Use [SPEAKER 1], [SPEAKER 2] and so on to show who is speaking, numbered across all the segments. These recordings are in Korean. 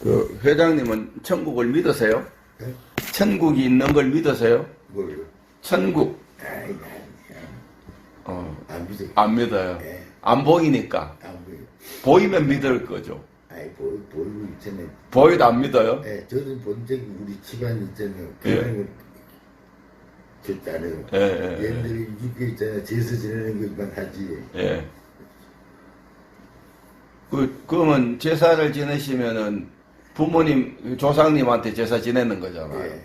[SPEAKER 1] 그 회장님은 천국을 믿으세요?
[SPEAKER 2] 네?
[SPEAKER 1] 천국이 있는 걸 믿으세요?
[SPEAKER 2] 뭘요?
[SPEAKER 1] 천국.
[SPEAKER 2] 아이, 안 믿어요.
[SPEAKER 1] 안 믿어요.
[SPEAKER 2] 네.
[SPEAKER 1] 안 보이니까.
[SPEAKER 2] 안 보여요.
[SPEAKER 1] 보이면 믿을 거죠.
[SPEAKER 2] 아이, 보이고 있잖아요.
[SPEAKER 1] 보이도 안 믿어요?
[SPEAKER 2] 네, 저는 본 적이 우리 집안 있잖아요.
[SPEAKER 1] 예.
[SPEAKER 2] 그런 거 절대 안 해요.
[SPEAKER 1] 예, 예,
[SPEAKER 2] 얘네들이 육교 있잖아요. 제사 지내는 것만 하지.
[SPEAKER 1] 예. 그러면 제사를 지내시면은 부모님, 조상님한테 제사 지내는 거잖아요.
[SPEAKER 2] 예.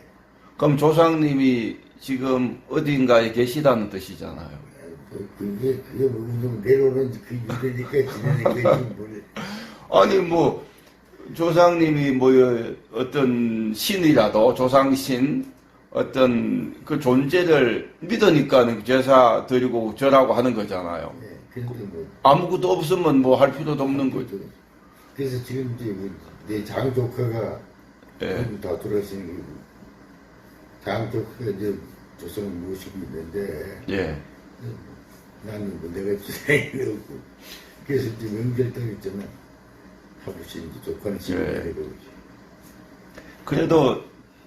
[SPEAKER 1] 그럼 조상님이 지금 어딘가에 계시다는 뜻이잖아요.
[SPEAKER 2] 그게 뭐 내려오는 그 유대니까 지내는 거지 뭘.
[SPEAKER 1] 아니 뭐 조상님이 뭐 어떤 신이라도 조상신 어떤 그 존재를 믿으니까 제사 드리고 절하고 하는 거잖아요.
[SPEAKER 2] 예, 근데 뭐
[SPEAKER 1] 아무것도 없으면 뭐 할 필요도 없는 거죠.
[SPEAKER 2] 그래서 지금 이제 내 장조카가
[SPEAKER 1] 예.
[SPEAKER 2] 다 돌아가신 장조카가 이제 조상을 모시고 있는데
[SPEAKER 1] 예.
[SPEAKER 2] 나는 뭐 내가 주장이 없고 그래서 이제 명절당 있잖아 아버지 이제 조카는 지금
[SPEAKER 1] 예.
[SPEAKER 2] 내려오지.
[SPEAKER 1] 그래도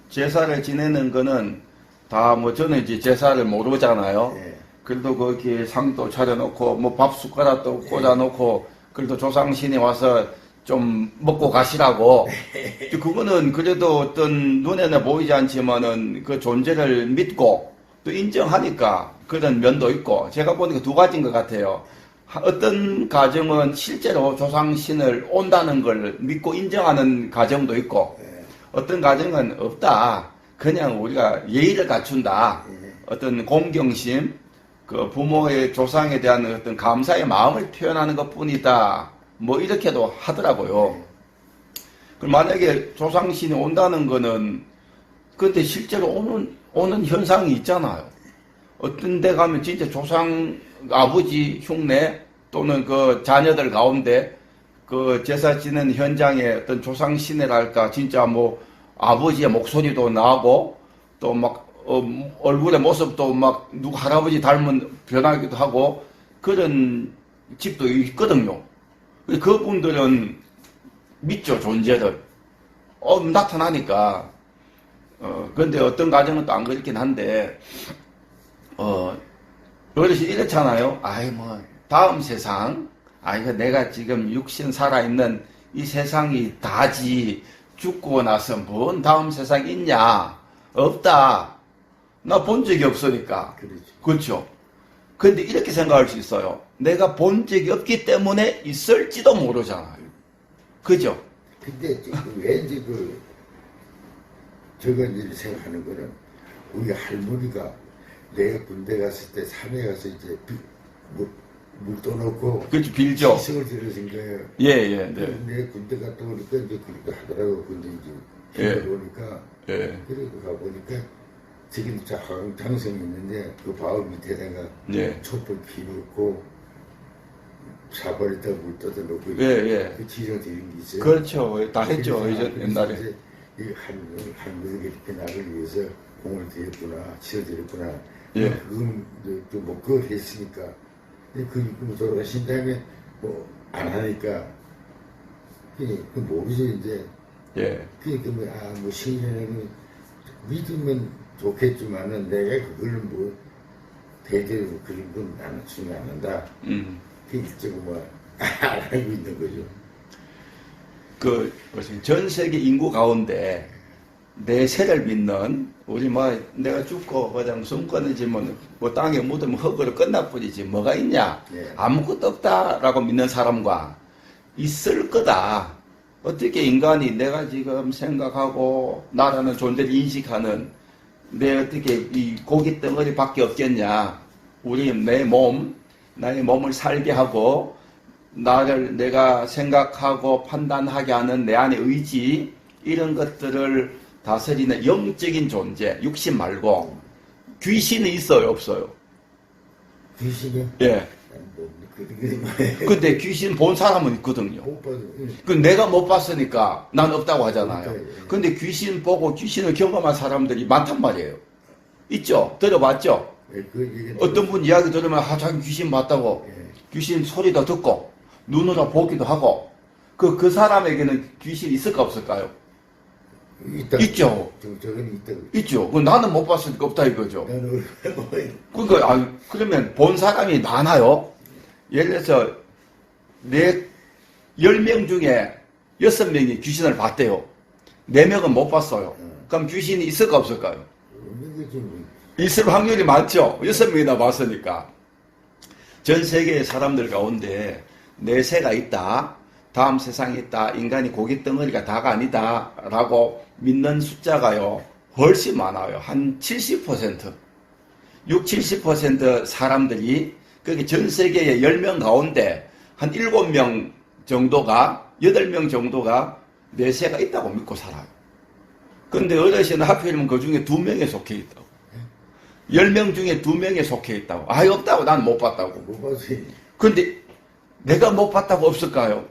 [SPEAKER 1] 제사를 지내는 거는 다 뭐 저는 이제 제사를 모르잖아요.
[SPEAKER 2] 예.
[SPEAKER 1] 그래도 거기 상도 차려놓고 뭐 밥 숟가락도 꽂아놓고 그래도 조상신이 와서 좀 먹고 가시라고. 그거는 그래도 어떤 눈에는 보이지 않지만은 그 존재를 믿고 또 인정하니까 그런 면도 있고 제가 보니까 두 가지인 것 같아요. 어떤 가정은 실제로 조상신을 온다는 걸 믿고 인정하는 가정도 있고 어떤 가정은 없다. 그냥 우리가 예의를 갖춘다. 어떤 공경심, 그 부모의 조상에 대한 어떤 감사의 마음을 표현하는 것 뿐이다. 뭐 이렇게도 하더라고요. 그럼 만약에 조상신이 온다는 거는 그때 실제로 오는 현상이 있잖아요. 어떤 데 가면 진짜 조상 아버지 흉내 또는 그 자녀들 가운데 그 제사 지내는 현장에 어떤 조상신이랄까 진짜 뭐 아버지의 목소리도 나고 또 막 얼굴의 모습도 막 누구 할아버지 닮은 변하기도 하고 그런 집도 있거든요. 그분들은 믿죠, 존재를. 나타나니까. 그런데 어떤 가정은 또 안 그렇긴 한데, 어르신 이렇잖아요. 아이, 뭐, 다음 세상, 내가 지금 육신 살아있는 이 세상이 다지, 죽고 나서 뭔 다음 세상 있냐? 없다. 나 본 적이 없으니까.
[SPEAKER 2] 그렇죠.
[SPEAKER 1] 그렇죠. 근데 이렇게 생각할 수 있어요. 내가 본 적이 없기 때문에 있을지도 모르잖아요. 그죠?
[SPEAKER 2] 근데 왠지 저거 이제 생각하는 거는 우리 할머니가 내가 군대 갔을 때 산에 가서 이제 물 떠놓고
[SPEAKER 1] 그렇죠. 빌죠.
[SPEAKER 2] 시승을 들으신 거예요.
[SPEAKER 1] 예, 예, 네.
[SPEAKER 2] 내 군대 갔다 오니까 이제 그렇게 하더라고. 근데 이제
[SPEAKER 1] 예.
[SPEAKER 2] 힘을 오니까
[SPEAKER 1] 예.
[SPEAKER 2] 그리고 가보니까 지금 저 장성이 있는데 그 바울 밑에다가
[SPEAKER 1] 예.
[SPEAKER 2] 촛불 피놓고 사버리다가 물 떠놓고
[SPEAKER 1] 예, 예.
[SPEAKER 2] 그 지정 드린 게 있어요.
[SPEAKER 1] 그렇죠. 다 했죠. 이제 옛날에.
[SPEAKER 2] 이제 이 할머니가 이렇게 나를 위해서 공을 들였구나, 치러드렸구나.
[SPEAKER 1] 예.
[SPEAKER 2] 그건 뭐 그걸 했으니까. 근데 그 돌아가신 다음에 뭐 안 하니까 그 모르지 이제.
[SPEAKER 1] 예.
[SPEAKER 2] 그러니까 뭐 신이라는 믿으면 좋겠지만은 내가 그걸 뭐 대대로 그런 건 나는 중요 안 한다. 그 일정은 뭐 알고 있는 거죠.
[SPEAKER 1] 전 세계 인구 가운데 내세를 믿는 우리 뭐 내가 죽고 그냥 숨 끊어지면 뭐 땅에 묻으면 흙으로 끝나뿐이지 뭐가 있냐.
[SPEAKER 2] 예.
[SPEAKER 1] 아무것도 없다라고 믿는 사람과 있을 거다. 어떻게 인간이 내가 지금 생각하고 나라는 존재를 인식하는 내 어떻게 이 고기 덩어리밖에 없겠냐. 우리 나의 몸을 살게 하고 나를 내가 생각하고 판단하게 하는 내 안의 의지 이런 것들을 다스리는 영적인 존재, 육신 말고 귀신이 있어요, 없어요?
[SPEAKER 2] 귀신이요?
[SPEAKER 1] 예. 근데 귀신 본 사람은 있거든요.
[SPEAKER 2] 못 봐도.
[SPEAKER 1] 그 내가 못 봤으니까 난 없다고 하잖아요.
[SPEAKER 2] 그러니까요.
[SPEAKER 1] 근데 귀신 보고 귀신을 경험한 사람들이 많단 말이에요. 있죠? 들어봤죠? 어떤 분 이야기 들으면 자기 귀신 봤다고
[SPEAKER 2] 예.
[SPEAKER 1] 귀신 소리도 듣고 눈으로 보기도 하고 그 사람에게는 귀신이 있을까 없을까요?
[SPEAKER 2] 있다.
[SPEAKER 1] 있죠.
[SPEAKER 2] 저건 있다.
[SPEAKER 1] 있죠. 나는 못 봤으니까 없다 이거죠.
[SPEAKER 2] 나는
[SPEAKER 1] 그러니까 그러면 본 사람이 많아요. 예를 들어서 10명 중에 6명이 귀신을 봤대요. 4명은 못 봤어요. 그럼 귀신이 있을까 없을까요? 있을 확률이 많죠. 6명이나 봤으니까. 전 세계의 사람들 가운데 내세가 있다. 다음 세상에 있다. 인간이 고깃 덩어리가 다가 아니다. 라고 믿는 숫자가요. 훨씬 많아요. 한 70%. 60, 70% 사람들이 그게 전 세계의 10명 가운데 한 7명 정도가 8명 정도가 내세가 있다고 믿고 살아요. 근데 어르신은 하필이면 그 중에 2명에 속해 있다고. 10명 중에 2명에 속해 있다고. 아예 없다고. 난 못 봤다고.
[SPEAKER 2] 못 봤지.
[SPEAKER 1] 근데 내가 못 봤다고 없을까요?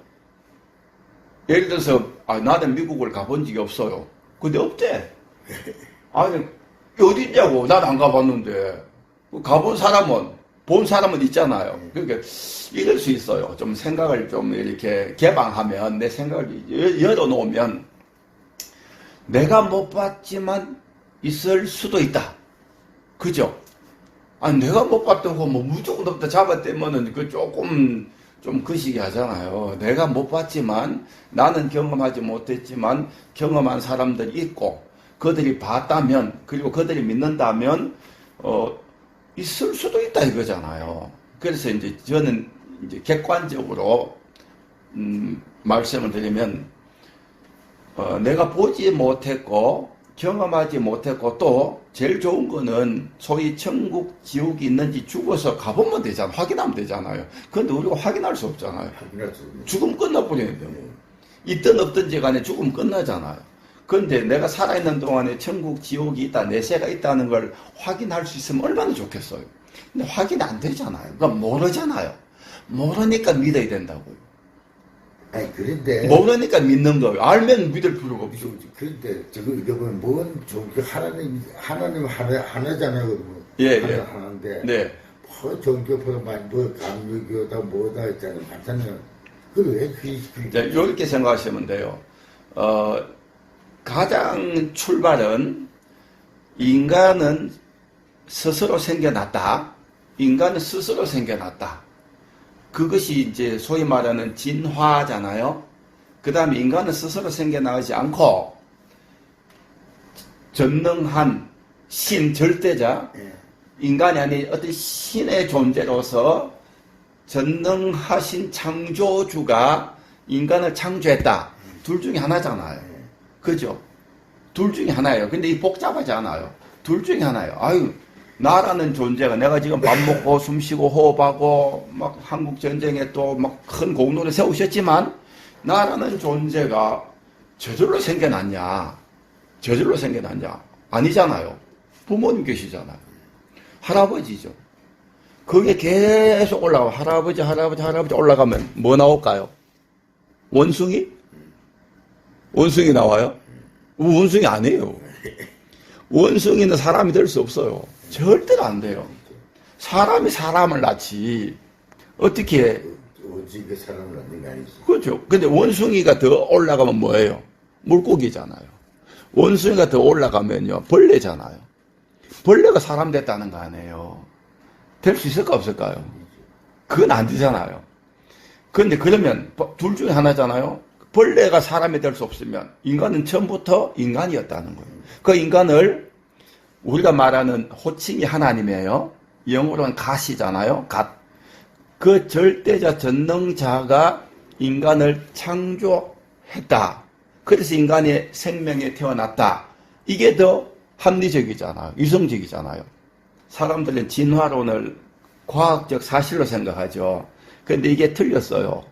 [SPEAKER 1] 예를 들어서 나는 미국을 가본 적이 없어요. 근데 없대. 아니 어디 있냐고. 난 안 가봤는데. 가본 사람은 본 사람은 있잖아요. 그러니까 이럴 수 있어요. 좀 생각을 좀 이렇게 개방하면 내 생각을 열어놓으면 내가 못 봤지만 있을 수도 있다. 그죠? 아니 내가 못 봤다고 뭐 무조건 없다 잡아떼면은 그 조금 좀 거시기 하잖아요. 내가 못 봤지만 나는 경험하지 못했지만 경험한 사람들이 있고 그들이 봤다면 그리고 그들이 믿는다면 있을 수도 있다 이거잖아요. 그래서 이제 저는 이제 객관적으로 말씀을 드리면 내가 보지 못했고 경험하지 못했고 또 제일 좋은 거는 소위 천국 지옥이 있는지 죽어서 가보면 되잖아. 확인하면 되잖아요. 그런데 우리가 확인할 수 없잖아요. 죽으면 끝나버리는데 뭐. 있든 없든지 간에 죽으면 끝나잖아요. 그런데 내가 살아있는 동안에 천국 지옥이 있다 내세가 있다는 걸 확인할 수 있으면 얼마나 좋겠어요. 근데 확인 안 되잖아요. 그러니까 모르잖아요. 모르니까 믿어야 된다고요.
[SPEAKER 2] 아니 그런데
[SPEAKER 1] 모르니까 믿는 거예요. 알면 믿을 필요가 없죠.
[SPEAKER 2] 그런데 저거 이거 보면 뭔 종교 하나님 하나잖아요. 그러면
[SPEAKER 1] 예,
[SPEAKER 2] 하나,
[SPEAKER 1] 예.
[SPEAKER 2] 하나인데
[SPEAKER 1] 네.
[SPEAKER 2] 뭐 종교보다 뭐 감리교다 뭐다 있잖아요. 많잖아요. 그걸 왜
[SPEAKER 1] 자, 이렇게 생각하시면 돼요. 가장 출발은 인간은 스스로 생겨났다. 인간은 스스로 생겨났다. 그것이 이제 소위 말하는 진화잖아요. 그 다음에 인간은 스스로 생겨나지 않고 전능한 신, 절대자, 인간이 아닌 어떤 신의 존재로서 전능하신 창조주가 인간을 창조했다. 둘 중에 하나잖아요. 그죠? 둘 중에 하나예요. 근데 이 복잡하지 않아요. 둘 중에 하나예요. 아유, 나라는 존재가 내가 지금 밥 먹고 숨 쉬고 호흡하고 막 한국 전쟁에 또 막 큰 공로를 세우셨지만 나라는 존재가 저절로 생겨났냐? 저절로 생겨났냐? 아니잖아요. 부모님 계시잖아요. 할아버지죠. 그게 계속 올라가. 할아버지 올라가면 뭐 나올까요? 원숭이? 원숭이 나와요? 원숭이 아니에요. 원숭이는 사람이 될 수 없어요. 절대로 안 돼요. 사람이 사람을 낳지. 어떻게.
[SPEAKER 2] 원숭이가 사람을 낳는 게 아니지.
[SPEAKER 1] 그렇죠. 근데 원숭이가 더 올라가면 뭐예요? 물고기잖아요. 원숭이가 더 올라가면요. 벌레잖아요. 벌레가 사람 됐다는 거 아니에요. 될 수 있을까 없을까요? 그건 안 되잖아요. 그런데 그러면 둘 중에 하나잖아요. 벌레가 사람이 될 수 없으면 인간은 처음부터 인간이었다는 거예요. 그 인간을 우리가 말하는 호칭이 하나님이에요. 영어로는 갓이잖아요. 갓. 그 절대자 전능자가 인간을 창조했다. 그래서 인간의 생명에 태어났다. 이게 더 합리적이잖아요. 이성적이잖아요. 사람들은 진화론을 과학적 사실로 생각하죠. 그런데 이게 틀렸어요.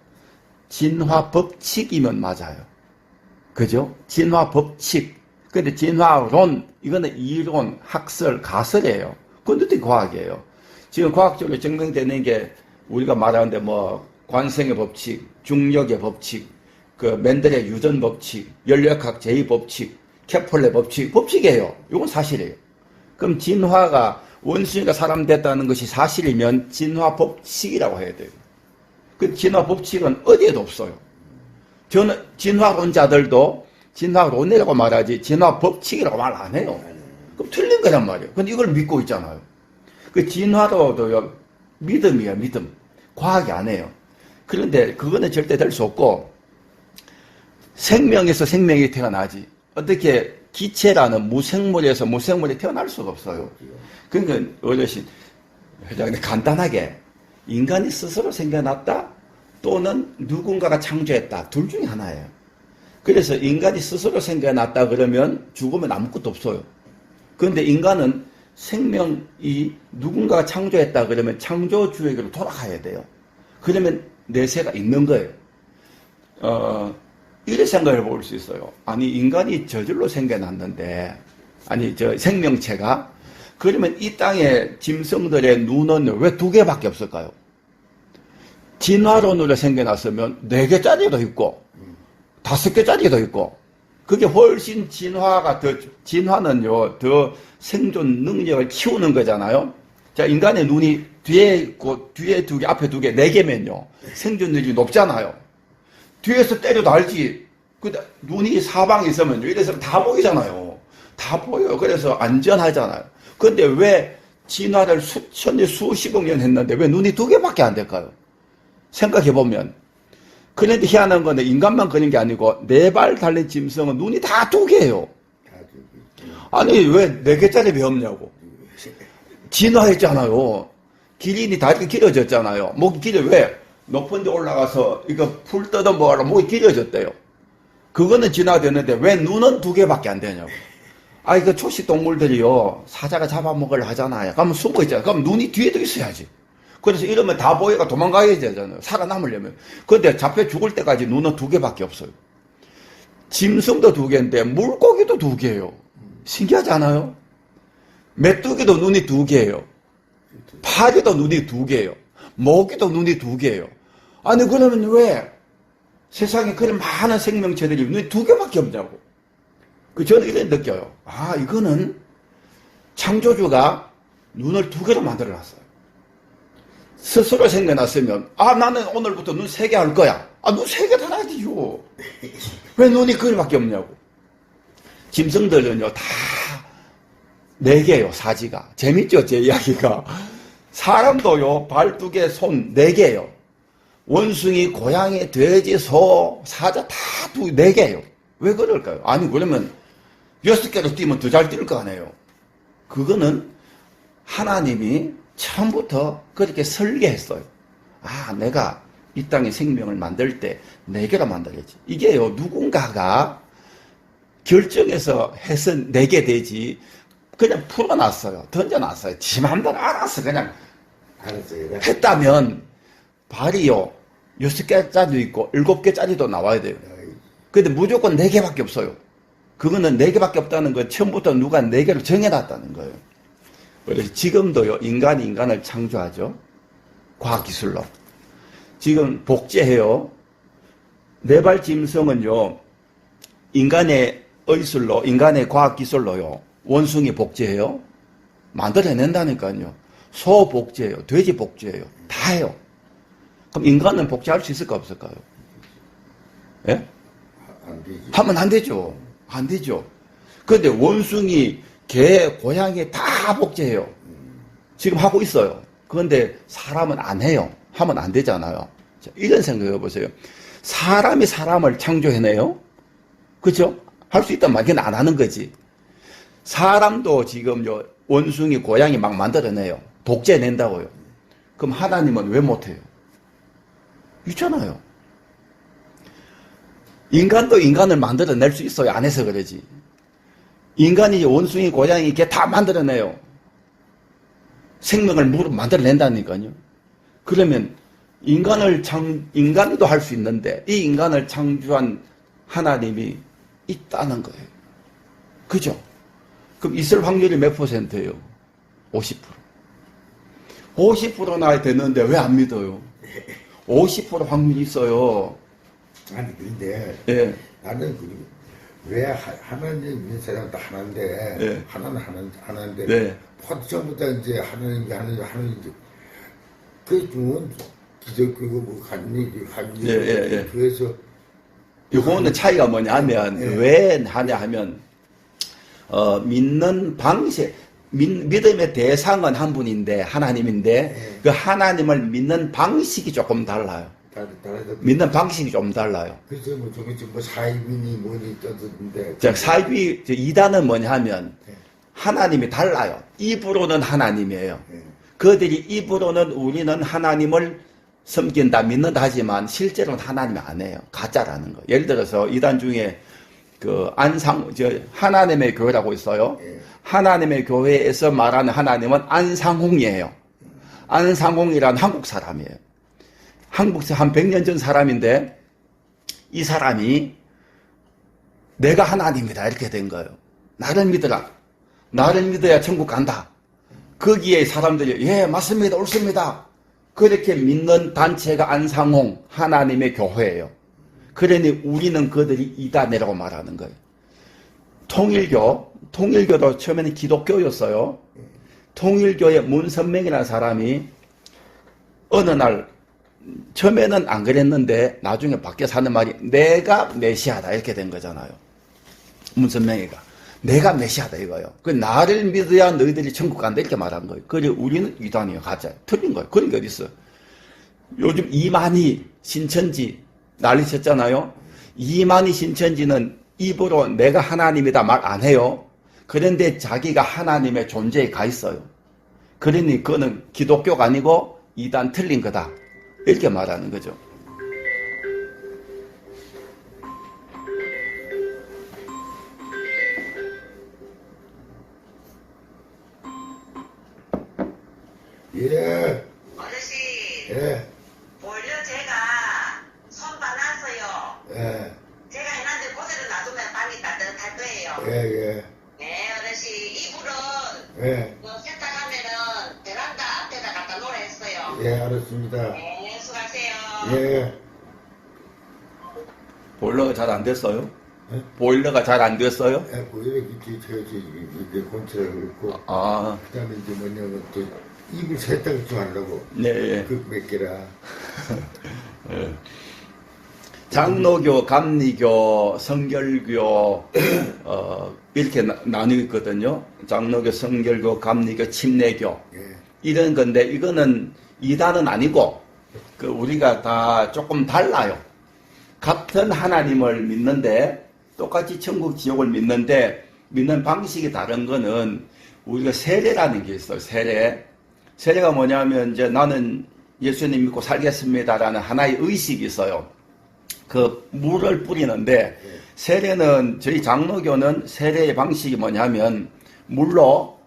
[SPEAKER 1] 진화 법칙이면 맞아요. 그죠? 진화 법칙. 근데 진화론, 이거는 이론, 학설, 가설이에요. 그건 어떻게 과학이에요? 지금 과학적으로 증명되는 게 우리가 말하는데 뭐 관성의 법칙, 중력의 법칙, 그 맨델의 유전 법칙, 연력학 제2법칙, 케플레 법칙, 법칙이에요. 이건 사실이에요. 그럼 진화가 원숭이가 사람 됐다는 것이 사실이면 진화 법칙이라고 해야 돼요. 그 진화 법칙은 어디에도 없어요. 저는 진화론자들도 진화론이라고 말하지 진화 법칙이라고 말 안 해요. 그럼 틀린 거란 말이에요. 근데 이걸 믿고 있잖아요. 그 진화도요 믿음이에요, 믿음. 과학이 아니에요. 그런데 그거는 절대 될 수 없고 생명에서 생명이 태어나지. 어떻게 기체라는 무생물에서 무생물이 태어날 수가 없어요. 그러니까 어르신 회장님 간단하게 인간이 스스로 생겨났다 또는 누군가가 창조했다. 둘 중에 하나예요. 그래서 인간이 스스로 생겨났다 그러면 죽으면 아무것도 없어요. 그런데 인간은 생명이 누군가가 창조했다 그러면 창조주에게로 돌아가야 돼요. 그러면 내세가 있는 거예요. 이래 생각해 볼 수 있어요. 아니 인간이 저절로 생겨났는데 아니 저 생명체가 그러면 이 땅의 짐승들의 눈은 왜 2개밖에 없을까요? 진화론으로 생겨났으면 4개짜리도 있고 5개짜리도 있고 그게 훨씬 진화는요 더 생존 능력을 키우는 거잖아요. 자 인간의 눈이 뒤에 있고 뒤에 2개 앞에 2개 4개면요 생존 능력이 높잖아요. 뒤에서 때려도 알지. 근데 눈이 사방에 있으면 이래서 다 보이잖아요. 다 보여요. 그래서 안전하잖아요. 근데 왜 진화를 수천 년, 수십억 년 했는데 왜 눈이 2개밖에 안 될까요? 생각해보면. 그런데 희한한 건데 인간만 그런 게 아니고 4발 달린 짐승은 눈이 다 2개예요. 아니 왜 4개짜리 왜 없냐고. 진화했잖아요. 기린이 다리가 길어졌잖아요. 목이 길어 왜? 높은 데 올라가서 이거 풀 뜯어 먹으라 목이 길어졌대요. 그거는 진화됐는데 왜 눈은 2개밖에 안 되냐고. 아, 이거 초식 동물들이요. 사자가 잡아먹으려 하잖아요. 그러면 숨어 있잖아요. 그럼 눈이 뒤에도 있어야지. 그래서 이러면 다 보여가 도망가야 되잖아요. 살아남으려면. 근데 잡혀 죽을 때까지 눈은 2개밖에 없어요. 짐승도 2개인데 물고기도 2개예요. 신기하지 않아요? 메뚜기도 눈이 2개예요. 파리도 눈이 2개예요. 모기도 눈이 2개예요. 아니 그러면 왜 세상에 그런 많은 생명체들이 눈이 2개밖에 없냐고. 저는 이런 느껴요. 아 이거는 창조주가 눈을 2개로 만들어놨어요. 스스로 생겨났으면 아 나는 오늘부터 눈 3개 할 거야. 아 눈 3개 달아야지요. 왜 눈이 그거밖에 없냐고. 짐승들은요 다 4개예요. 사지가. 재밌죠 제 이야기가. 사람도요 발 2개 손 4개예요. 원숭이, 고양이, 돼지, 소, 사자 다 4개예요. 왜 그럴까요? 아니 그러면 6개로 뛰면 더 잘 뛸 거 아니에요. 그거는 하나님이 처음부터 그렇게 설계했어요. 아 내가 이 땅에 생명을 만들 때 4개로 만들겠지. 이게요 누군가가 결정해서 해서 4개 되지 그냥 풀어놨어요. 던져놨어요. 지 맘대로 알아서 그냥 했다면 발이요 6개짜리도 있고 7개짜리도 나와야 돼요. 근데 무조건 4개밖에 없어요. 그거는 4개밖에 없다는 건 처음부터 누가 4개를 정해놨다는 거예요. 그래서 지금도요 인간이 인간을 창조하죠. 과학기술로. 지금 복제해요. 4발 짐승은요 인간의 의술로 인간의 과학기술로요 원숭이 복제해요. 만들어낸다니까요. 소 복제해요. 돼지 복제해요. 다 해요. 그럼 인간은 복제할 수 있을까 없을까요? 예?
[SPEAKER 2] 안 되지.
[SPEAKER 1] 하면 안 되죠. 안 되죠. 그런데 원숭이, 개, 고양이 다 복제해요. 지금 하고 있어요. 그런데 사람은 안 해요. 하면 안 되잖아요. 자, 이런 생각해 보세요. 사람이 사람을 창조해내요? 그렇죠? 할 수 있단 말이야. 안 하는 거지. 사람도 지금요 원숭이, 고양이 막 만들어내요. 복제낸다고요. 그럼 하나님은 왜 못해요? 있잖아요. 인간도 인간을 만들어낼 수 있어요. 안 해서 그러지. 인간이 원숭이, 고양이, 개 다 만들어내요. 생명을 만들어낸다니까요. 그러면 인간도 할 수 있는데 이 인간을 창조한 하나님이 있다는 거예요. 그죠? 그럼 있을 확률이 몇 %예요? 50%. 50%나 됐는데 왜 안 믿어요? 50% 확률이 있어요.
[SPEAKER 2] 아니 근데
[SPEAKER 1] 예.
[SPEAKER 2] 나는 왜 하나님 있는 사람도 하나인데
[SPEAKER 1] 예.
[SPEAKER 2] 하나는 하나인데
[SPEAKER 1] 네.
[SPEAKER 2] 처음부터 이제 하나님 그 중은 기적이고 뭐 간이
[SPEAKER 1] 예.
[SPEAKER 2] 그래서
[SPEAKER 1] 요거는 차이가 뭐냐면,
[SPEAKER 2] 네.
[SPEAKER 1] 왜 하냐 하면, 믿는 방식, 믿음의 대상은 한 분인데, 하나님인데,
[SPEAKER 2] 네.
[SPEAKER 1] 그 하나님을 믿는 방식이 조금 달라요.
[SPEAKER 2] 다르다.
[SPEAKER 1] 믿는 방식이 좀 달라요.
[SPEAKER 2] 그래서 뭐 조금씩 뭐 사이비니 뭐니 떠드는데.
[SPEAKER 1] 자, 사이비, 이단은 뭐냐 하면,
[SPEAKER 2] 네.
[SPEAKER 1] 하나님이 달라요. 입으로는 하나님이에요.
[SPEAKER 2] 네.
[SPEAKER 1] 그들이 입으로는 우리는 하나님을 섬긴다, 믿는다 하지만 실제로는 하나님이 아니에요. 가짜라는 거. 예를 들어서 이단 중에 그 하나님의 교회라고 있어요.
[SPEAKER 2] 예.
[SPEAKER 1] 하나님의 교회에서 말하는 하나님은 안상홍이에요. 안상홍이란 한국 사람이에요. 한국에서 한 100년 전 사람인데 이 사람이 내가 하나님이다 이렇게 된 거예요. 나를 믿으라. 나를 믿어야 천국 간다. 거기에 사람들이 예 맞습니다 옳습니다. 그렇게 믿는 단체가 안상홍 하나님의 교회예요. 그러니 우리는 그들이 이단이라고 말하는 거예요. 통일교도 처음에는 기독교였어요. 통일교의 문선명이라는 사람이 어느 날 처음에는 안 그랬는데 나중에 바뀌어서 하는 말이 내가 메시아다 이렇게 된 거잖아요. 문선명이가 내가 메시아다 이거예요. 그 나를 믿어야 너희들이 천국 간다 이렇게 말한 거예요. 그래 우리는 이단이에요. 가짜예요. 틀린 거예요. 그런 게 어디 있어? 요즘 이만희 신천지 난리쳤잖아요. 이만희 신천지는 입으로 내가 하나님이다 말 안 해요. 그런데 자기가 하나님의 존재에 가 있어요. 그러니 그거는 기독교가 아니고 이단 틀린 거다 이렇게 말하는 거죠.
[SPEAKER 2] 예.
[SPEAKER 3] 어르신,
[SPEAKER 2] 예.
[SPEAKER 3] 원래 제가 손 봐놨어요.
[SPEAKER 2] 예.
[SPEAKER 3] 제가 해놨는데 그대로 놔두면 방이 따뜻할 거예요.
[SPEAKER 2] 예.
[SPEAKER 3] 네, 어르신, 이불은
[SPEAKER 2] 예.
[SPEAKER 3] 세탁하면은 베란다 앞에다 갖다 놓으라 했어요.
[SPEAKER 2] 예. 알았습니다.
[SPEAKER 3] 네, 수고하세요.
[SPEAKER 2] 예.
[SPEAKER 1] 보일러가 잘 안 됐어요?
[SPEAKER 2] 예?
[SPEAKER 1] 보일러가 잘 안 됐어요?
[SPEAKER 2] 예. 보이래 이게 본체를 그렇고.
[SPEAKER 1] 아,
[SPEAKER 2] 그다음에 이제 뭐냐면 또 이불 세탁을 좀 하려고.
[SPEAKER 1] 네.
[SPEAKER 2] 그 몇 개라.
[SPEAKER 1] 장로교, 감리교, 성결교 이렇게 나뉘어 있거든요. 장로교, 성결교, 감리교, 침례교
[SPEAKER 2] 예.
[SPEAKER 1] 이런 건데 이거는 이단은 아니고 그 우리가 다 조금 달라요. 같은 하나님을 믿는데 똑같이 천국 지옥을 믿는데 믿는 방식이 다른 거는 우리가 세례라는 게 있어요. 세례가 뭐냐면 이제 나는 예수님 믿고 살겠습니다라는 하나의 의식이 있어요. 그 물을 뿌리는데 세례는 저희 장로교는 세례의 방식이 뭐냐면 물로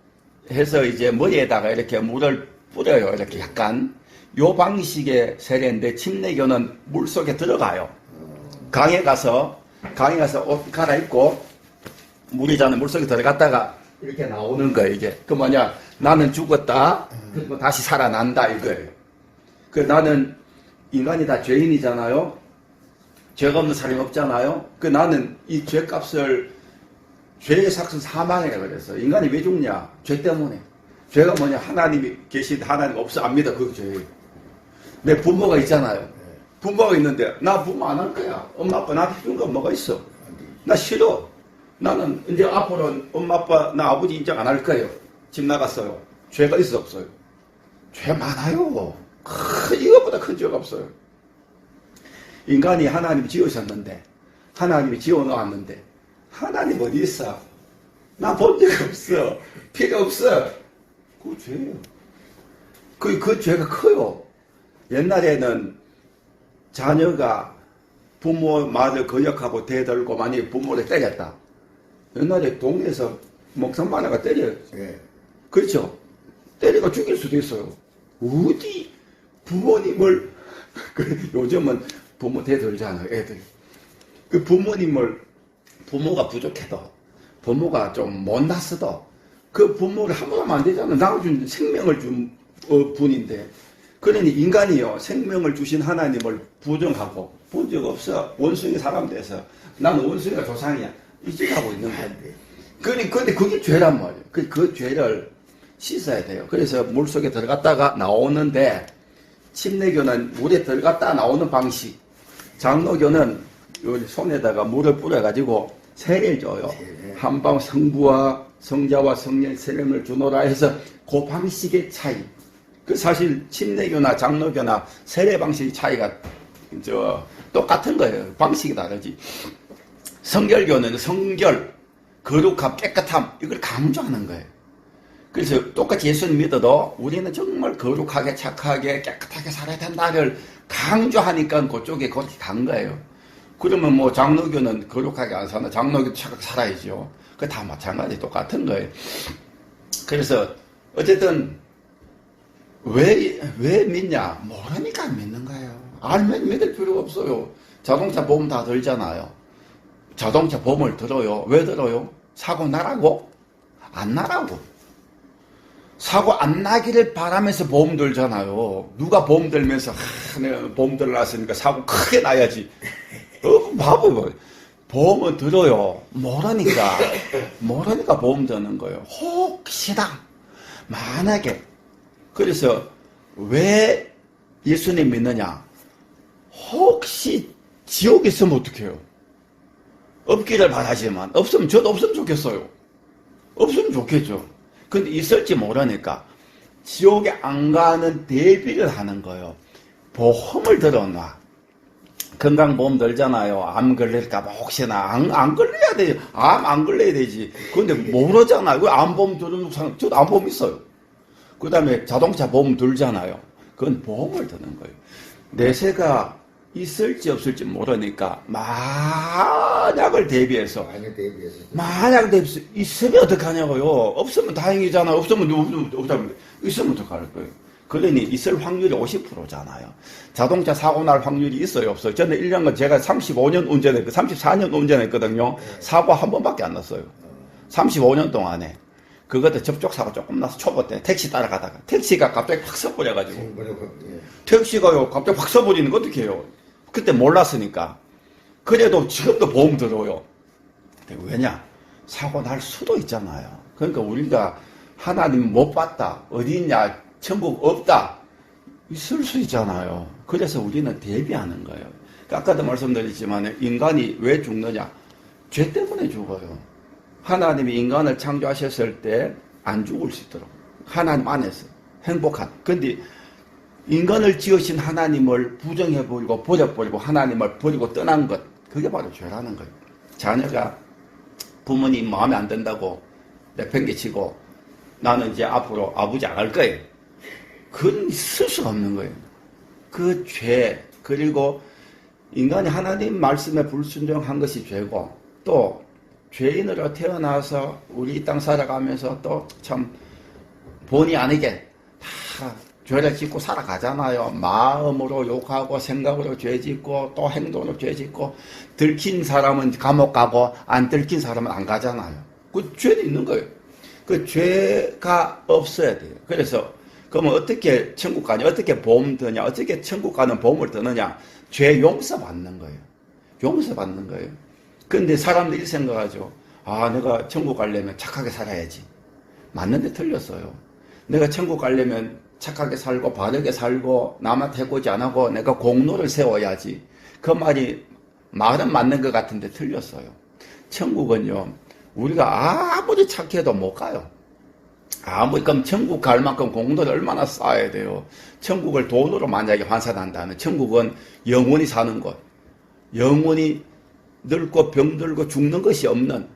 [SPEAKER 1] 해서 이제 머리에다가 이렇게 물을 뿌려요. 이렇게 약간 요 방식의 세례인데 침례교는 물 속에 들어가요. 강에 가서 옷 갈아입고 물이잖아요. 물 속에 들어갔다가 이렇게 나오는 거예요. 이게 그 뭐냐 나는 죽었다. 그리고 다시 살아난다 이거예요. 그 나는 인간이 다 죄인이잖아요. 죄가 없는 사람이 없잖아요. 그 나는 이 죄값을 죄의 삭은 사망이라 그랬어. 인간이 왜 죽냐? 죄 때문에. 죄가 뭐냐? 하나님이 계신 하나님 없어 안 믿어. 그게 죄예요. 내 부모가 있잖아요. 부모가 있는데 나 부모 안 할 거야. 엄마 아빠 나한테 준 거 뭐가 있어? 나 싫어. 나는 이제 앞으로는 엄마 아빠 나 아버지 인정 안 할 거예요. 집 나갔어요. 죄가 있어 없어요? 죄 많아요. 이것보다 큰 죄가 없어요. 인간이 하나님이 지으셨는데 하나님이 지어놓았는데 하나님 어디 있어? 나 본 적 없어. 필요 없어. 그거 죄예요. 그 죄가 커요. 옛날에는 자녀가 부모 말을 거역하고 대들고 만약에 부모를 때렸다. 옛날에 동네에서 목사마나가 때려요.
[SPEAKER 2] 예.
[SPEAKER 1] 그렇죠? 때리고 죽일 수도 있어요. 어디 부모님을 요즘은 부모 대들잖아요. 애들. 그 부모가 부족해도 부모가 좀 못났어도 그 부모를 함부로 하면 안 되잖아. 나눠준 생명을 준 분인데 그러니 인간이요 생명을 주신 하나님을 부정하고 본 적 없어. 원숭이 사람 돼서 나는 원숭이가 조상이야 이직하고 있는 건데 근데 그게 죄란 말이에요. 그 죄를 씻어야 돼요. 그래서 물속에 들어갔다가 나오는데 침례교는 물에 들어갔다 나오는 방식, 장로교는 요 손에다가 물을 뿌려가지고 세례를 줘요.
[SPEAKER 2] 세례.
[SPEAKER 1] 한방 성부와 성자와 성령 세례를 주노라 해서 그 방식의 차이. 그 사실 침례교나 장로교나 세례 방식의 차이가 똑같은 거예요. 방식이 다르지. 성결교는 성결, 거룩함, 깨끗함 이걸 강조하는 거예요. 그래서 똑같이 예수님 믿어도 우리는 정말 거룩하게 착하게 깨끗하게 살아야 된다를 강조하니까 그쪽에 그렇게 간 거예요. 그러면 뭐 장로교는 거룩하게 안 사나 장로교도 착하게 살아야죠. 그 다 마찬가지 똑같은 거예요. 그래서 어쨌든 왜 믿냐? 모르니까 안 믿는 거예요. 알면 믿을 필요가 없어요. 자동차 보험 다 들잖아요. 자동차 보험을 들어요. 왜 들어요? 사고 나라고? 안 나라고. 사고 안 나기를 바라면서 보험 들잖아요. 누가 보험 들면서 내가 보험 들어놨으니까 사고 크게 나야지. 바보 뭐. 보험은 들어요. 모르니까 보험 드는 거예요. 혹시나 만약에. 그래서 왜 예수님 믿느냐? 혹시 지옥에 있으면 어떡해요? 없기를 바라지만 없으면 저도 없으면 좋겠어요. 없으면 좋겠죠. 근데 있을지 모르니까 지옥에 안 가는 대비를 하는 거예요. 보험을 들어놔. 건강보험 들잖아요. 암 걸릴까봐 혹시나 안 걸려야 돼요. 암 안 걸려야 되지. 근데 모르잖아요. 암보험 들은 사람, 저도 암보험 있어요. 그 다음에 자동차 보험 들잖아요. 그건 보험을 드는 거예요. 내세가 있을지 없을지 모르니까 만약을 대비해서 만약 대비해서 있으면 어떡하냐고요. 없으면 다행이잖아요. 없으면 있으면 어떡할 거예요. 그러니 있을 확률이 50%잖아요. 자동차 사고 날 확률이 있어요, 없어요? 저는 1년간 제가 35년 운전했고 34년 운전했거든요. 사고 한 번밖에 안 났어요. 35년 동안에. 그것도 접촉사고 조금 나서 초보 때 택시 따라가다가 택시가 갑자기 확 서버려가지고 택시가요 갑자기 확 서버리는 거 어떻게 해요? 그때 몰랐으니까. 그래도 지금도 보험 들어요. 왜냐? 사고 날 수도 있잖아요. 그러니까 우리가 하나님 못 봤다. 어디 있냐? 천국 없다. 있을 수 있잖아요. 그래서 우리는 대비하는 거예요. 아까도 말씀드렸지만 인간이 왜 죽느냐? 죄 때문에 죽어요. 하나님이 인간을 창조하셨을 때 안 죽을 수 있도록 하나님 안에서 행복한. 근데 인간을 지으신 하나님을 부정해버리고 버려버리고 하나님을 버리고 떠난 것, 그게 바로 죄라는 거예요. 자녀가 부모님 마음에 안 든다고 내팽개치고 나는 이제 앞으로 아버지 안 할 거예요. 그건 있을 수가 없는 거예요. 그 죄, 그리고 인간이 하나님 말씀에 불순종한 것이 죄고, 또 죄인으로 태어나서 우리 이 땅 살아가면서 또 참 본의 아니게 다 죄를 짓고 살아가잖아요. 마음으로 욕하고 생각으로 죄 짓고 또 행동으로 죄 짓고, 들킨 사람은 감옥 가고 안 들킨 사람은 안 가잖아요. 그 죄는 있는 거예요. 그 죄가 없어야 돼요. 그래서 그러면 어떻게 천국 가냐? 어떻게 보험 드냐? 어떻게 천국 가는 보험을 드느냐? 죄 용서받는 거예요. 용서받는 거예요. 근데 사람들이 생각하죠. 아, 내가 천국 가려면 착하게 살아야지. 맞는데 틀렸어요. 내가 천국 가려면 착하게 살고 바르게 살고 남한테 해코지 안 하고 내가 공로를 세워야지. 그 말은 맞는 것 같은데 틀렸어요. 천국은요, 우리가 아무리 착해도 못 가요. 그럼 천국 갈 만큼 공로를 얼마나 쌓아야 돼요. 천국을 돈으로 만약에 환산한다면 천국은 영원히 사는 곳, 영원히 늙고 병들고 죽는 것이 없는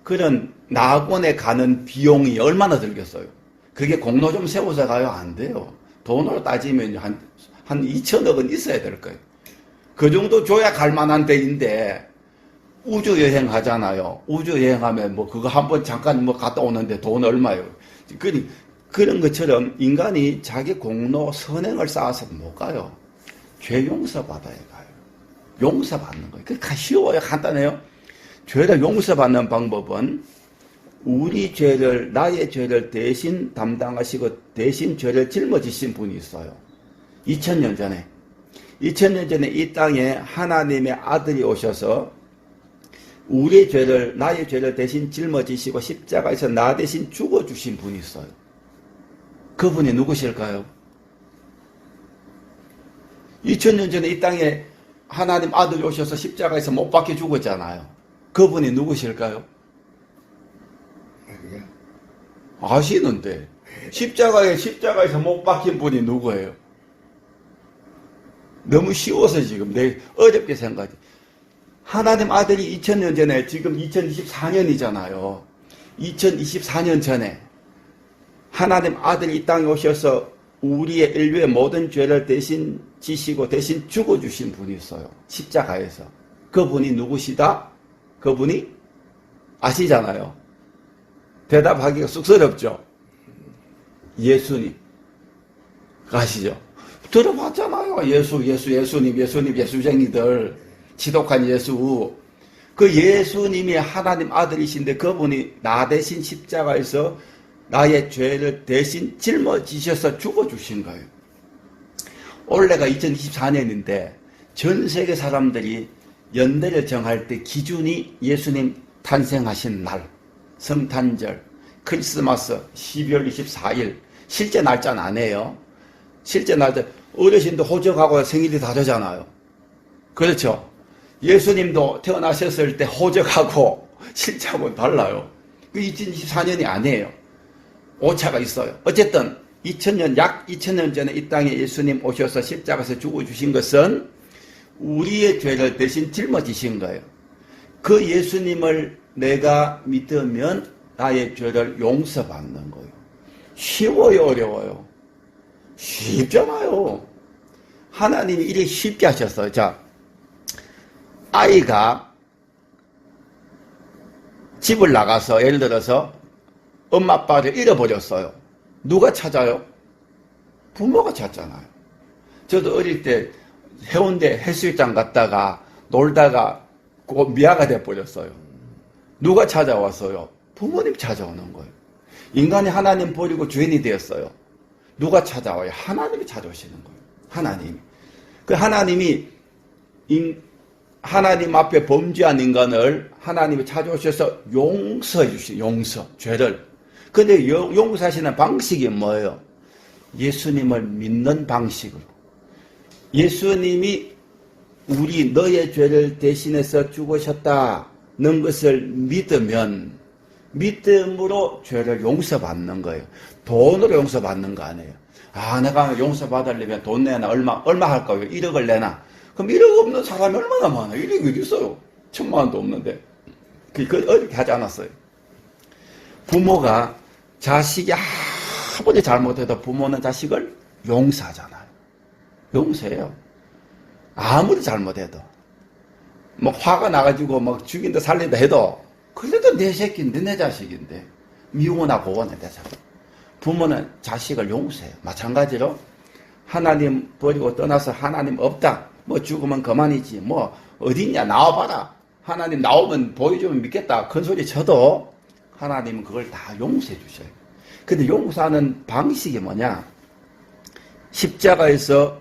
[SPEAKER 1] 그런 낙원에 가는 비용이 얼마나 들겠어요. 그게 공로 좀 세워서 가요? 안 돼요. 돈으로 따지면 한 2천억은 있어야 될 거예요. 그 정도 줘야 갈 만한 데인데, 우주 여행 하잖아요. 우주 여행하면 뭐 그거 한번 잠깐 뭐 갔다 오는데 돈 얼마요? 그런 것처럼 인간이 자기 공로 선행을 쌓아서 못 가요. 죄 용서받아야 가요. 용서받는 거예요. 그게 쉬워요. 간단해요. 죄를 용서받는 방법은 우리 죄를, 나의 죄를 대신 담당하시고 대신 죄를 짊어지신 분이 있어요. 2000년 전에 이 땅에 하나님의 아들이 오셔서 우리의 죄를, 나의 죄를 대신 짊어지시고 십자가에서 나 대신 죽어주신 분이 있어요. 그분이 누구실까요? 2000년 전에 이 땅에 하나님 아들이 오셔서 십자가에서 못 박혀 죽었잖아요. 그분이 누구실까요?
[SPEAKER 2] 아니야.
[SPEAKER 1] 아시는데 십자가에서 못 박힌 분이 누구예요? 너무 쉬워서 지금 어렵게 생각해. 하나님 아들이 2000년 전에, 지금 2024년이잖아요. 2024년 전에 하나님 아들이 이 땅에 오셔서 우리의 인류의 모든 죄를 대신 지시고 대신 죽어주신 분이 있어요. 십자가에서. 그분이 누구시다? 그분이 아시잖아요. 대답하기가 쑥스럽죠. 예수님. 아시죠? 들어봤잖아요. 예수님, 예수쟁이들. 지독한 예수. 그 예수님이 하나님 아들이신데 그분이 나 대신 십자가에서 나의 죄를 대신 짊어지셔서 죽어주신 거예요. 올해가 2024년인데 전 세계 사람들이 연대를 정할 때 기준이 예수님 탄생하신 날, 성탄절, 크리스마스 12월 24일, 실제 날짜는 안 해요. 실제 날짜, 어르신도 호적하고 생일이 다르잖아요. 그렇죠? 예수님도 태어나셨을 때 호적하고 실제하고는 달라요. 그 2024년이 아니에요. 오차가 있어요. 어쨌든 2000년, 약 2000년 전에 이 땅에 예수님 오셔서 십자가에서 죽어주신 것은 우리의 죄를 대신 짊어지신 거예요. 그 예수님을 내가 믿으면 나의 죄를 용서받는 거예요. 쉬워요, 어려워요? 쉽잖아요. 하나님이 이렇게 쉽게 하셨어요. 자, 아이가 집을 나가서 예를 들어서 엄마 아빠를 잃어버렸어요. 누가 찾아요? 부모가 찾잖아요. 저도 어릴 때 해운대 해수욕장 갔다가 놀다가 미아가 돼버렸어요. 누가 찾아왔어요? 부모님 찾아오는 거예요. 인간이 하나님 버리고 죄인이 되었어요. 누가 찾아와요? 하나님이 찾아오시는 거예요. 하나님이. 그 하나님 앞에 범죄한 인간을 하나님이 찾아오셔서 용서해 주시죠. 용서, 죄를. 근데 용서하시는 방식이 뭐예요? 예수님을 믿는 방식으로. 예수님이 너의 죄를 대신해서 죽으셨다는 것을 믿으면 믿음으로 죄를 용서받는 거예요. 돈으로 용서받는 거 아니에요. 아, 내가 용서받으려면 돈 내나 얼마 할까요? 1억을 내나? 그럼 1억 없는 사람이 얼마나 많아요? 1억이 어디 있어요? 1000만 원도 없는데. 그걸 어렵게 하지 않았어요. 부모가 자식이 아무리 잘못해도 부모는 자식을 용서하잖아요. 용서해요. 아무리 잘못해도. 뭐 화가 나가지고 막 죽인다 살린다 해도 그래도 내 새끼인데 내 자식인데 미워하고 원해 내 자식. 부모는 자식을 용서해요. 마찬가지로 하나님 버리고 떠나서 하나님 없다. 뭐 죽으면 그만이지. 뭐 어딨냐 나와봐라. 하나님 나오면 보여주면 믿겠다. 큰 소리 쳐도 하나님은 그걸 다 용서해 주셔요. 근데 용서하는 방식이 뭐냐? 십자가에서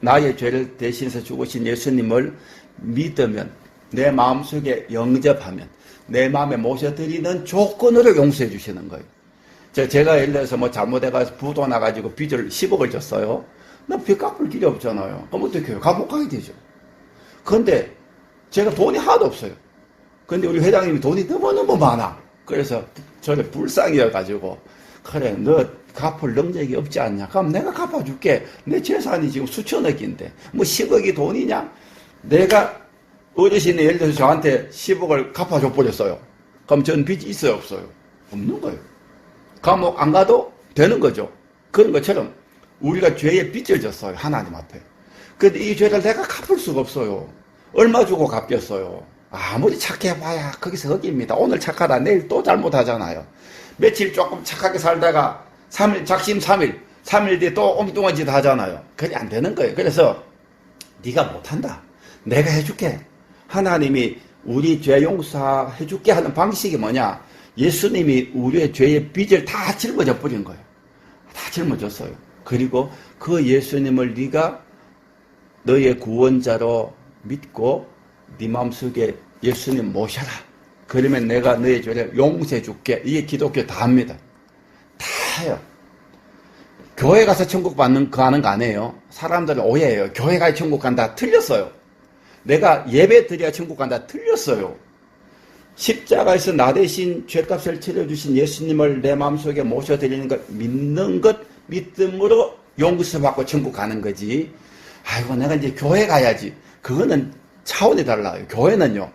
[SPEAKER 1] 나의 죄를 대신해서 죽으신 예수님을 믿으면, 내 마음속에 영접하면, 내 마음에 모셔드리는 조건으로 용서해 주시는 거예요. 제가 예를 들어서 뭐 잘못해가지고 부도 나가지고 빚을 10억을 졌어요. 나 빚 갚을 길이 없잖아요. 그럼 어떻게 해요? 감옥 가야 되죠. 그런데 제가 돈이 하나도 없어요. 근데 우리 회장님이 돈이 너무너무 많아. 그래서 저를 불쌍해가지고, 그래, 너 갚을 능력이 없지 않냐? 그럼 내가 갚아줄게. 내 재산이 지금 수천억인데, 뭐 10억이 돈이냐? 내가 어르신이 예를 들어서 저한테 10억을 갚아줘 버렸어요. 그럼 전 빚이 있어요, 없어요? 없는 거예요. 감옥 안 가도 되는 거죠. 그런 것처럼 우리가 죄의 빚을 졌어요, 하나님 앞에. 근데 이 죄를 내가 갚을 수가 없어요. 얼마 주고 갚겠어요? 아무리 착해봐야 거기서 거기입니다. 오늘 착하다 내일 또 잘못하잖아요. 며칠 조금 착하게 살다가 3일, 작심 3일 뒤에 또 엉뚱한 짓 하잖아요. 그게 안 되는 거예요. 그래서 네가 못한다. 내가 해줄게. 하나님이 우리 죄 용서해줄게 하는 방식이 뭐냐? 예수님이 우리의 죄의 빚을 다 짊어져 버린 거예요. 다 짊어졌어요. 그리고 그 예수님을 네가 너의 구원자로 믿고 네 마음속에 예수님 모셔라. 그러면 내가 너의 죄를 용서해 줄게. 이게 기독교 다 합니다. 다 해요. 교회 가서 천국 가는 거 아니에요. 사람들은 오해해요. 교회 가서 천국 간다. 틀렸어요. 내가 예배 드려야 천국 간다. 틀렸어요. 십자가에서 나 대신 죄값을 치러주신 예수님을 내 마음속에 모셔드리는 것, 믿는 것, 믿음으로 용서받고 천국 가는 거지. 아이고, 내가 이제 교회 가야지. 그거는 차원이 달라요. 교회는요,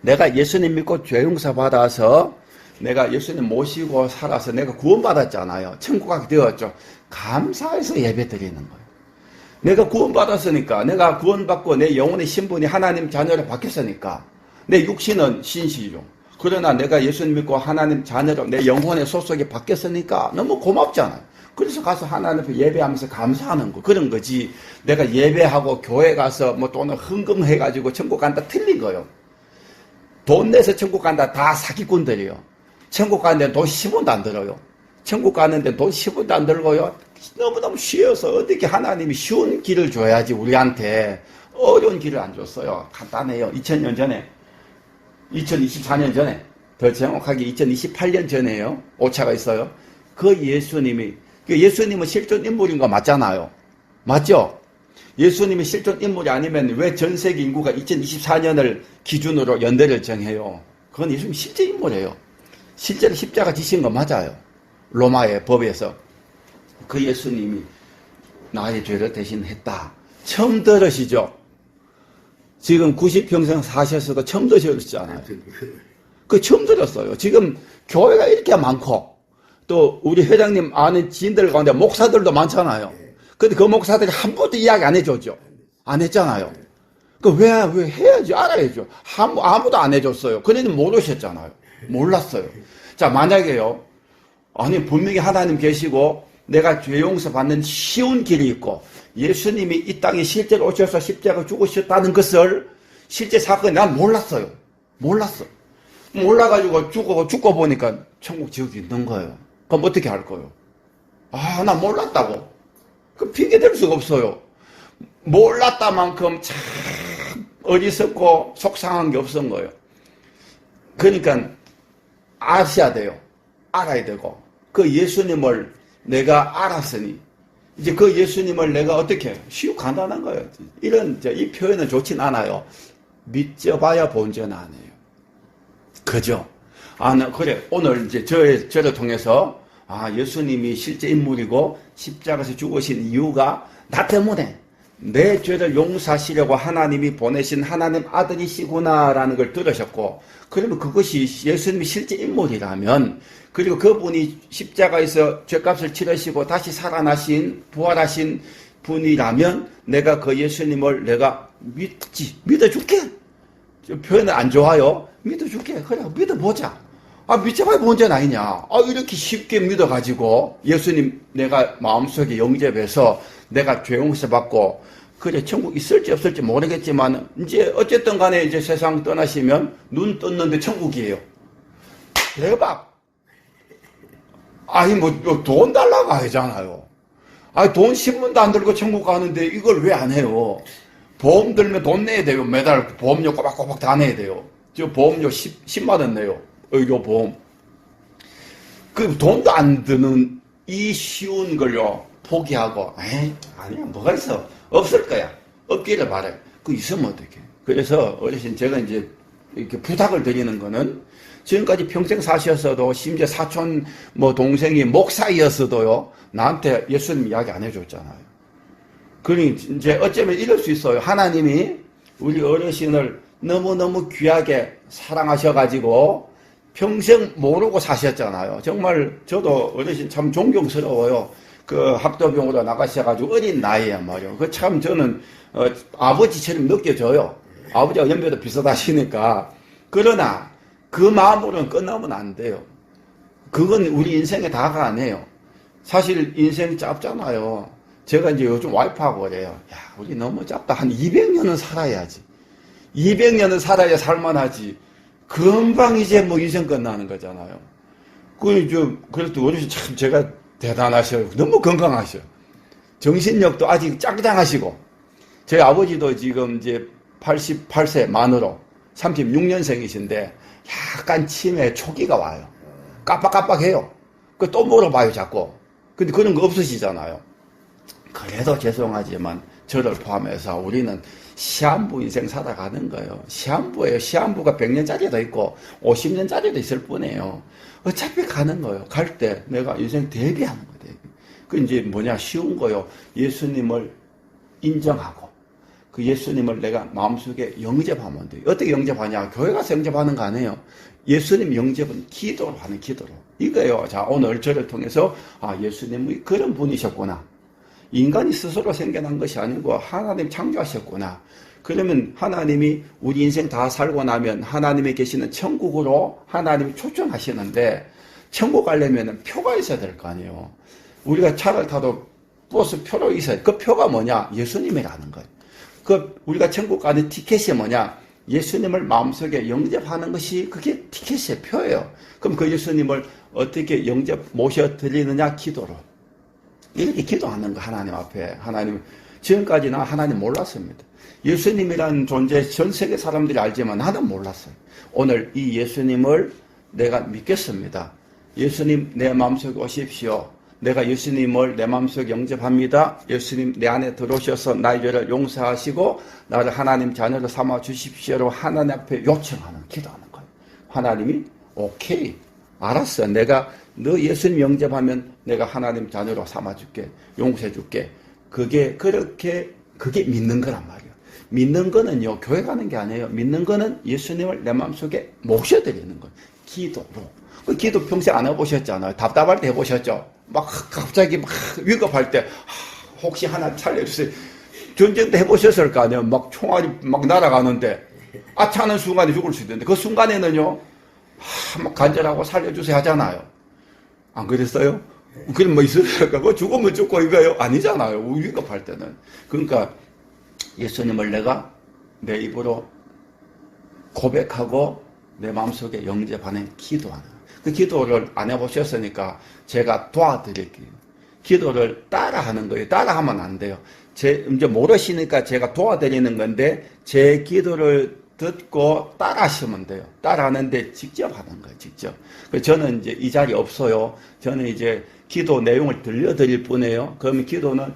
[SPEAKER 1] 내가 예수님 믿고 죄 용서 받아서 내가 예수님 모시고 살아서 내가 구원받았잖아요. 천국 가게 되었죠. 감사해서 예배 드리는 거예요. 내가 구원받았으니까, 내가 구원받고 내 영혼의 신분이 하나님 자녀로 바뀌었으니까, 내 육신은 신시죠. 그러나 내가 예수님 믿고 하나님 자녀로 내 영혼의 소속이 바뀌었으니까 너무 고맙잖아요. 그래서 가서 하나님 앞에 예배하면서 감사하는 거, 그런 거지. 내가 예배하고 교회 가서 뭐 돈을 흥금해가지고 천국 간다, 틀린 거예요. 돈 내서 천국 간다, 다 사기꾼들이에요. 천국 가는데 돈 10원도 안 들어요. 천국 가는데 돈 10원도 안 들고요. 너무너무 쉬워서 어떻게 하나님이 쉬운 길을 줘야지 우리한테 어려운 길을 안 줬어요. 간단해요. 2000년 전에, 2024년 전에, 더 정확하게 2028년 전에요. 오차가 있어요. 그 예수님은 실존 인물인 거 맞잖아요. 맞죠? 예수님이 실존 인물이 아니면 왜 전 세계 인구가 2024년을 기준으로 연대를 정해요? 그건 예수님 실제 인물이에요. 실제로 십자가 지신 거 맞아요. 로마의 법에서. 그 예수님이 나의 죄를 대신했다. 처음 들으시죠? 지금 90평생 사셨어도 처음 들으셨잖아요. 그 처음 들었어요. 지금 교회가 이렇게 많고, 또 우리 회장님 아는 지인들 가운데 목사들도 많잖아요. 근데 그 목사들이 한 번도 이야기 안 해줬죠. 안 했잖아요. 왜 해야지, 알아야죠. 아무도 안 해줬어요. 그러니 모르셨잖아요. 몰랐어요. 자, 만약에요, 아니, 분명히 하나님 계시고, 내가 죄 용서 받는 쉬운 길이 있고, 예수님이 이 땅에 실제로 오셔서 십자가 죽으셨다는 것을, 실제 사건이 난 몰랐어요. 몰라가지고 죽고 보니까 천국 지옥이 있는 거예요. 그럼 어떻게 할 거예요? 아, 나 몰랐다고. 그 핑계 댈 수가 없어요. 몰랐다만큼 참 어리석고 속상한 게 없은 거예요. 그러니까 아셔야 돼요. 알아야 되고. 그 예수님을 내가 알았으니 이제 그 예수님을 내가 어떻게 쉬우 간단한 거예요. 이 표현은 좋진 않아요. 믿져봐야 본전 아니에요. 그죠? 그래. 오늘 이제 저를 통해서 예수님이 실제 인물이고 십자가에서 죽으신 이유가 나 때문에 내 죄를 용서하시려고 하나님이 보내신 하나님 아들이시구나라는 걸 들으셨고, 그러면 그것이 예수님이 실제 인물이라면, 그리고 그분이 십자가에서 죄값을 치르시고 다시 살아나신, 부활하신 분이라면 내가 그 예수님을 내가 믿어줄게. 표현은 안 좋아요. 믿어줄게. 그래, 믿어보자. 믿자봐야 본전 아니냐. 이렇게 쉽게 믿어가지고 예수님 내가 마음속에 영접해서 내가 죄 용서 받고, 그래, 천국 있을지 없을지 모르겠지만, 이제 어쨌든 간에 이제 세상 떠나시면 눈 떴는데 천국이에요. 대박! 돈 달라고 하잖아요. 돈 10원도 안 들고 천국 가는데 이걸 왜 안 해요? 보험 들면 돈 내야 돼요. 매달 보험료 꼬박꼬박 다 내야 돼요. 저 보험료 10만원 내요. 의료보험. 그 돈도 안 드는 이 쉬운 걸요, 포기하고, 아니야, 뭐가 있어. 없을 거야. 없기를 바라요. 그 있으면 어떡해. 그래서 어르신, 제가 이제 이렇게 부탁을 드리는 거는, 지금까지 평생 사셨어도, 심지어 사촌 동생이 목사이었어도요, 나한테 예수님 이야기 안 해줬잖아요. 그러니 이제 어쩌면 이럴 수 있어요. 하나님이 우리 어르신을 너무너무 귀하게 사랑하셔가지고 평생 모르고 사셨잖아요. 정말 저도 어르신 참 존경스러워요. 그 학도병으로 나가셔가지고 어린 나이에 말이요. 그 참 저는 아버지처럼 느껴져요. 아버지와 연배도 비슷하시니까. 그러나 그 마음으로는 끝나면 안 돼요. 그건 우리 인생의 다가 아니에요. 사실 인생 짧잖아요. 제가 이제 요즘 와이프하고 그래요. 야, 우리 너무 짧다. 한 200년은 살아야지. 200년은 살아야 살만하지. 금방 이제 인생 끝나는 거잖아요. 그래도 어르신 참 제가 대단하셔요. 너무 건강하셔요. 정신력도 아직 짱짱하시고. 저희 아버지도 지금 이제 88세 만으로 36년생이신데 약간 치매 초기가 와요. 깜빡깜빡해요. 또 물어봐요, 자꾸. 근데 그런 거 없으시잖아요. 그래도 죄송하지만 저를 포함해서 우리는 시한부 인생 살아가는 거예요. 시한부예요. 시한부가 100년짜리도 있고 50년짜리도 있을 뿐이에요. 어차피 가는 거예요. 갈 때 내가 인생 대비하는 거예요. 그 이제 뭐냐 쉬운 거요. 예수님을 인정하고 그 예수님을 내가 마음속에 영접하면 돼요. 어떻게 영접하냐? 교회 가서 영접하는 거 아니에요. 예수님 영접은 기도로 하는 기도로. 이거예요. 자, 오늘 저를 통해서 아, 예수님이 그런 분이셨구나. 인간이 스스로 생겨난 것이 아니고 하나님 창조하셨구나. 그러면 하나님이 우리 인생 다 살고 나면 하나님이 계시는 천국으로 하나님이 초청하시는데 천국 가려면 표가 있어야 될 거 아니에요. 우리가 차를 타도 버스 표로 있어야 돼. 그 표가 뭐냐? 예수님이라는 거예요. 그 우리가 천국 가는 티켓이 뭐냐? 예수님을 마음속에 영접하는 것이 그게 티켓의 표예요. 그럼 그 예수님을 어떻게 모셔드리느냐? 기도로. 이렇게 기도하는 거 하나님 앞에. 하나님, 지금까지는 하나님 몰랐습니다. 예수님이라는 존재 전 세계 사람들이 알지만 나는 몰랐어요. 오늘 이 예수님을 내가 믿겠습니다. 예수님 내 마음속에 오십시오. 내가 예수님을 내 마음속에 영접합니다. 예수님 내 안에 들어오셔서 나의 죄를 용서하시고 나를 하나님 자녀로 삼아 주십시오로 하나님 앞에 요청하는 기도하는 거예요. 하나님이 오케이 알았어. 내가 너 예수님 영접하면 내가 하나님 자녀로 삼아줄게. 용서해줄게. 그게 믿는 거란 말이에요. 믿는 거는요 교회 가는 게 아니에요. 믿는 거는 예수님을 내 마음속에 모셔드리는 거예요. 기도로. 그 기도 평생 안 해보셨잖아요. 답답할 때 해보셨죠? 막 갑자기 막 위급할 때 혹시 하나 살려주세요. 전쟁 때 해보셨을 거 아니에요. 막 총알이 막 날아가는데 아차하는 순간에 죽을 수 있는데 그 순간에는요 막 간절하고 살려주세요 하잖아요. 안 그랬어요? 그럼 뭐 있을까? 그 죽으면 죽고 이거요? 아니잖아요. 위급할 때는. 그러니까 예수님을 내가 내 입으로 고백하고 내 마음속에 영접하는 기도하는 그 기도를 안 해보셨으니까 제가 도와드릴게요. 기도를 따라하는 거예요. 따라하면 안 돼요. 이제 모르시니까 제가 도와드리는 건데 제 기도를 듣고 따라하시면 돼요. 따라하는데 직접 하는 거예요. 직접. 저는 이제 이 자리에 없어요. 저는 이제 기도 내용을 들려드릴 뿐이에요. 그러면 기도는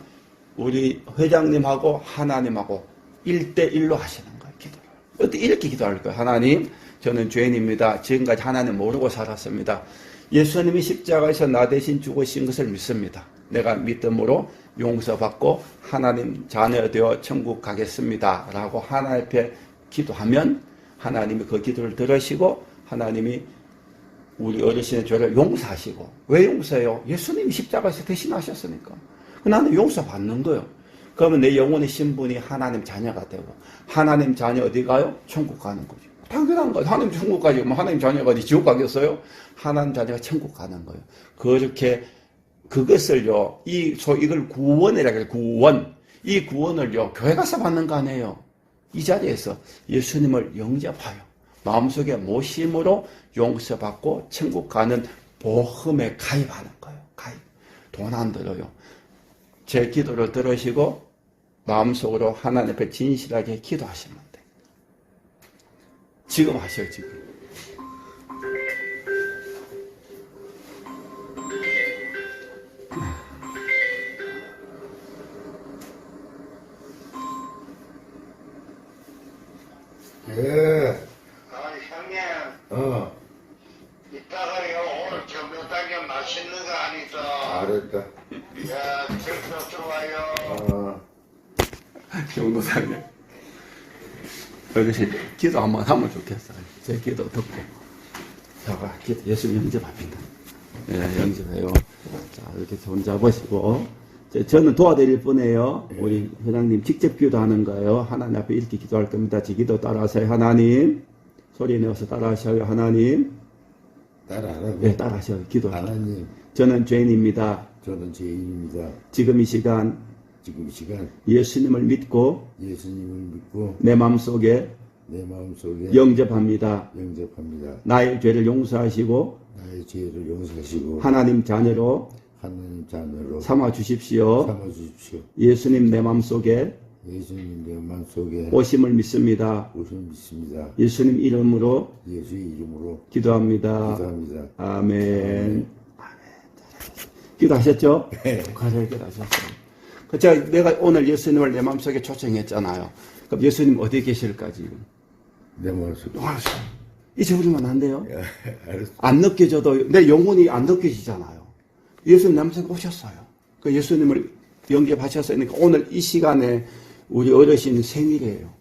[SPEAKER 1] 우리 회장님하고 하나님하고 1대1로 하시는 거예요. 기도를. 어떻게 이렇게 기도할 거예요. 하나님, 저는 죄인입니다. 지금까지 하나님 모르고 살았습니다. 예수님이 십자가에서 나 대신 죽으신 것을 믿습니다. 내가 믿음으로 용서받고 하나님 자녀 되어 천국 가겠습니다. 라고 하나님 앞에 기도하면 하나님이 그 기도를 들으시고 하나님이 우리 어르신의 죄를 용서하시고. 왜 용서해요? 예수님이 십자가에서 대신하셨으니까. 나는 용서받는 거예요. 그러면 내 영혼의 신분이 하나님 자녀가 되고 하나님 자녀 어디 가요? 천국 가는 거죠. 당연한 거예요. 하나님 천국 가지. 하나님 자녀가 어디 지옥 가겠어요? 하나님 자녀가 천국 가는 거예요. 그렇게 그것을요. 이걸 구원이라고 해요. 구원. 이 구원을요. 교회 가서 받는 거 아니에요. 이 자리에서 예수님을 영접하여 마음속에 모심으로 용서받고 천국 가는 보험에 가입하는 거예요. 가입. 돈 안 들어요. 제 기도를 들으시고 마음속으로 하나님 앞에 진실하게 기도하시면 돼요. 지금 하셔요. 지금.
[SPEAKER 2] 예.
[SPEAKER 3] 형님, 이따가요, 오늘 저녁에 맛있는 거 하니까,
[SPEAKER 2] 알았다.
[SPEAKER 3] 야, 들어 들어와요.
[SPEAKER 1] 정도상님. 어르신, 기도 한번 하면 좋겠어요. 제 기도 듣고. 자가, 예수님 영접합니다. 예, 영접해요. 자, 이렇게 손 잡으시고. 저는 도와드릴 뿐이에요. 우리 회장님 직접 기도하는 거예요. 하나님 앞에 이렇게 기도할 겁니다. 제 기도 따라하세요. 하나님. 소리 내어서 따라하셔요. 하나님.
[SPEAKER 2] 따라하라고.
[SPEAKER 1] 네, 따라하셔요. 기도.
[SPEAKER 2] 하나님,
[SPEAKER 1] 저는 죄인입니다.
[SPEAKER 2] 저는 죄인입니다.
[SPEAKER 1] 지금 이 시간
[SPEAKER 2] 지금 이 시간
[SPEAKER 1] 예수님을 믿고
[SPEAKER 2] 예수님을 믿고
[SPEAKER 1] 내 마음속에
[SPEAKER 2] 내 마음속에
[SPEAKER 1] 영접합니다.
[SPEAKER 2] 영접합니다.
[SPEAKER 1] 나의 죄를 용서하시고
[SPEAKER 2] 나의 죄를 용서하시고
[SPEAKER 1] 하나님 자녀로
[SPEAKER 2] 하나님 자녀로
[SPEAKER 1] 삼아 주십시오.
[SPEAKER 2] 삼아주십시오.
[SPEAKER 1] 예수님 내 마음속에
[SPEAKER 2] 예수님 내 마음속에
[SPEAKER 1] 오심을 믿습니다.
[SPEAKER 2] 오심 믿습니다.
[SPEAKER 1] 예수님 이름으로
[SPEAKER 2] 예수의 이름으로
[SPEAKER 1] 기도합니다.
[SPEAKER 2] 기도합니다.
[SPEAKER 1] 아멘. 기도하셨죠?
[SPEAKER 2] 네.
[SPEAKER 1] 가서 기도하셨어요. 제가 내가 오늘 예수님을 내 마음속에 초청했잖아요.
[SPEAKER 4] 그럼 예수님 어디 계실까 지금?
[SPEAKER 2] 내 모습.
[SPEAKER 4] 잊어버리면 안 돼요.
[SPEAKER 2] 알았어.
[SPEAKER 4] 안 느껴져도 내 영혼이 안 느껴지잖아요. 예수님 남성 오셨어요. 그 예수님을 영접하셨으니까 오늘 이 시간에 우리 어르신 생일이에요.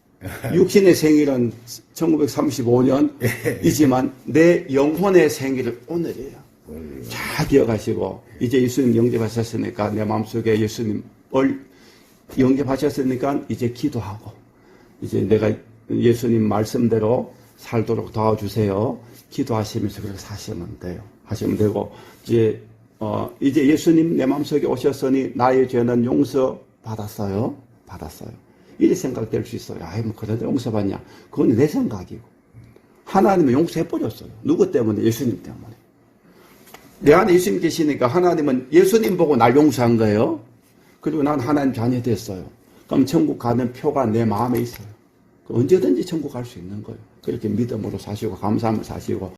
[SPEAKER 4] 육신의 생일은 1935년이지만 내 영혼의 생일은 오늘이에요. 잘 기억하시고 이제 예수님 영접하셨으니까 내 마음속에 예수님을 영접하셨으니까 이제 기도하고 이제 내가 예수님 말씀대로 살도록 도와주세요. 기도하시면서 그렇게 사시면 돼요. 하시면 되고 이제 예수님 내 마음속에 오셨으니 나의 죄는 용서 받았어요. 이렇게 생각될 수 있어요. 아이, 뭐, 그래도 용서받냐. 그건 내 생각이고. 하나님은 용서해버렸어요. 누구 때문에? 예수님 때문에. 내 안에 예수님 계시니까 하나님은 예수님 보고 날 용서한 거예요. 그리고 난 하나님 자녀 됐어요. 그럼 천국 가는 표가 내 마음에 있어요. 언제든지 천국 갈 수 있는 거예요. 그렇게 믿음으로 사시고, 감사하며 사시고.